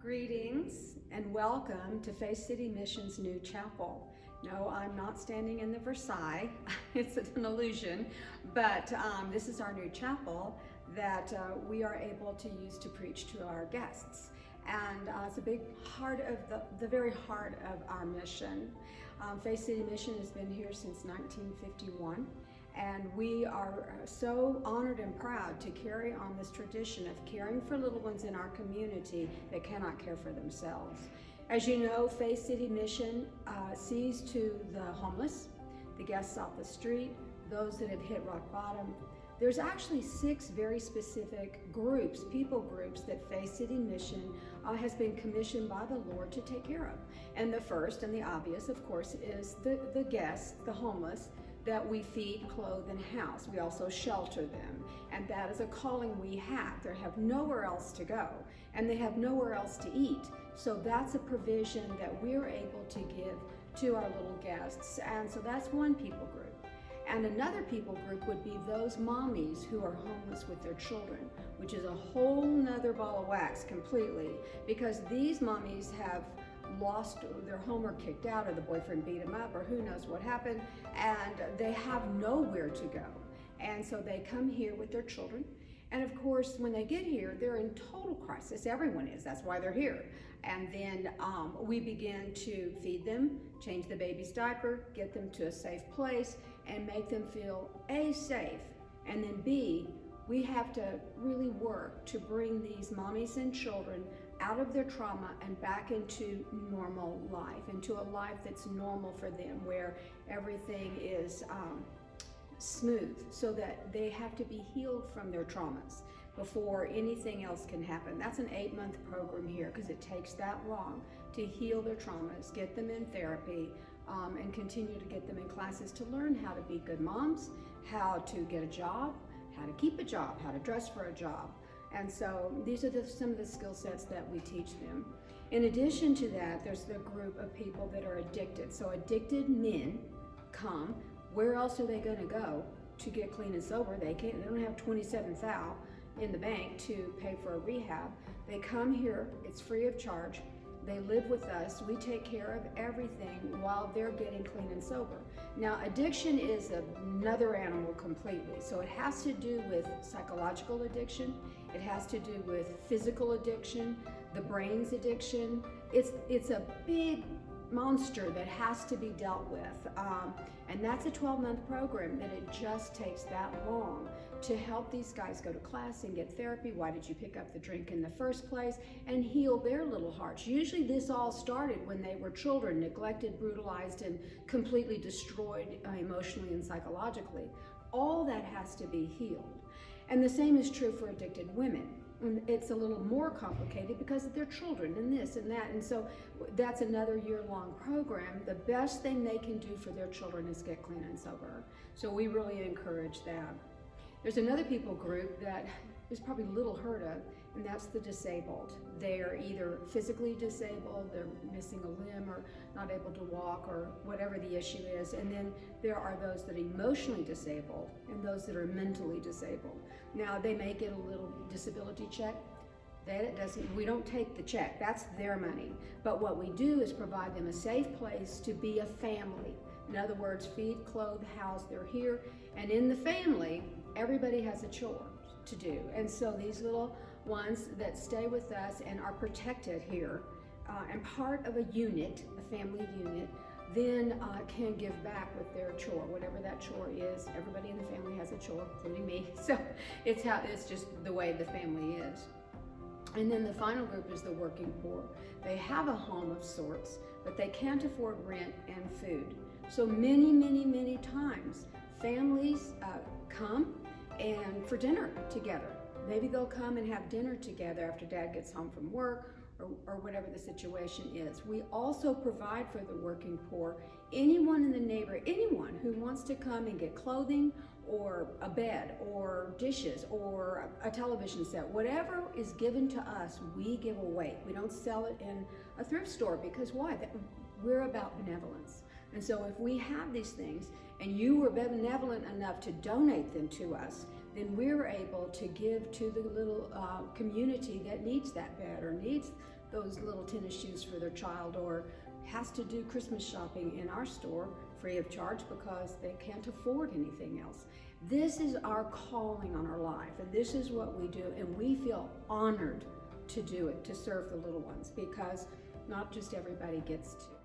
Greetings and welcome to Faith City Mission's new chapel. No, I'm not standing in the Versailles, it's an illusion, but this is our new chapel that we are able to use to preach to our guests. And it's a big part of the very heart of our mission. Faith City Mission has been here since 1951. And we are so honored and proud to carry on this tradition of caring for little ones in our community that cannot care for themselves. As you know, Faith City Mission sees to the homeless, the guests off the street, those that have hit rock bottom. There's actually 6 very specific groups, people groups, that Faith City Mission has been commissioned by the Lord to take care of. And the first and the obvious, of course, is the guests, the homeless, that we feed, clothe, and house. We also shelter them, and that is a calling we have. They have nowhere else to go, and they have nowhere else to eat. So that's a provision that we're able to give to our little guests, and so that's one people group. And another people group would be those mommies who are homeless with their children, which is a whole nother ball of wax completely, because these mommies have lost their home or kicked out, or the boyfriend beat them up, or who knows what happened, and they have nowhere to go. And so they come here with their children. And of course, when they get here, they're in total crisis. Everyone is, that's why they're here. And then we begin to feed them, change the baby's diaper, get them to a safe place, and make them feel A, safe, and then B, we have to really work to bring these mommies and children out of their trauma and back into normal life, into a life that's normal for them, where everything is smooth, so that they have to be healed from their traumas before anything else can happen. That's an 8-month program here, because it takes that long to heal their traumas, get them in therapy, and continue to get them in classes to learn how to be good moms, how to get a job, how to keep a job, how to dress for a job. And so these are some of the skill sets that we teach them. In addition to that, there's the group of people that are addicted. So addicted men come. Where else are they going to go to get clean and sober? They don't have 27 thou in the bank to pay for a rehab. They come here, it's free of charge. They live with us. We take care of everything while they're getting clean and sober. Now, addiction is another animal completely. So it has to do with psychological addiction. It has to do with physical addiction, the brain's addiction. It's a big monster that has to be dealt with. And that's a 12-month program, that it just takes that long to help these guys go to class and get therapy. Why did you pick up the drink in the first place? And heal their little hearts. Usually this all started when they were children, neglected, brutalized, and completely destroyed emotionally and psychologically. All that has to be healed. And the same is true for addicted women. And it's a little more complicated because they're children and this and that. And so that's another year-long program. The best thing they can do for their children is get clean and sober. So we really encourage that. There's another people group that is probably little heard of, and that's the disabled. They're either physically disabled, they're missing a limb, or not able to walk, or whatever the issue is. And then there are those that are emotionally disabled and those that are mentally disabled. Now, they may get a little disability check. We don't take the check, that's their money. But what we do is provide them a safe place to be a family. In other words, feed, clothe, house, they're here. And in the family, everybody has a chore to do. And so these little ones that stay with us and are protected here and part of a unit, a family unit, then can give back with their chore, whatever that chore is. Everybody in the family has a chore, including me. So it's just the way the family is. And then the final group is the working poor. They have a home of sorts, but they can't afford rent and food. So many times, families come and for dinner together. Maybe they'll come and have dinner together after dad gets home from work, or whatever the situation is. We also provide for the working poor, anyone in the neighborhood, anyone who wants to come and get clothing, or a bed, or dishes, or a television set. Whatever is given to us, we give away. We don't sell it in a thrift store, because why? We're about benevolence. And so if we have these things, and you were benevolent enough to donate them to us, then we're able to give to the little community that needs that bed or needs those little tennis shoes for their child, or has to do Christmas shopping in our store free of charge because they can't afford anything else. This is our calling on our life, and this is what we do, and we feel honored to do it, to serve the little ones, because not just everybody gets to.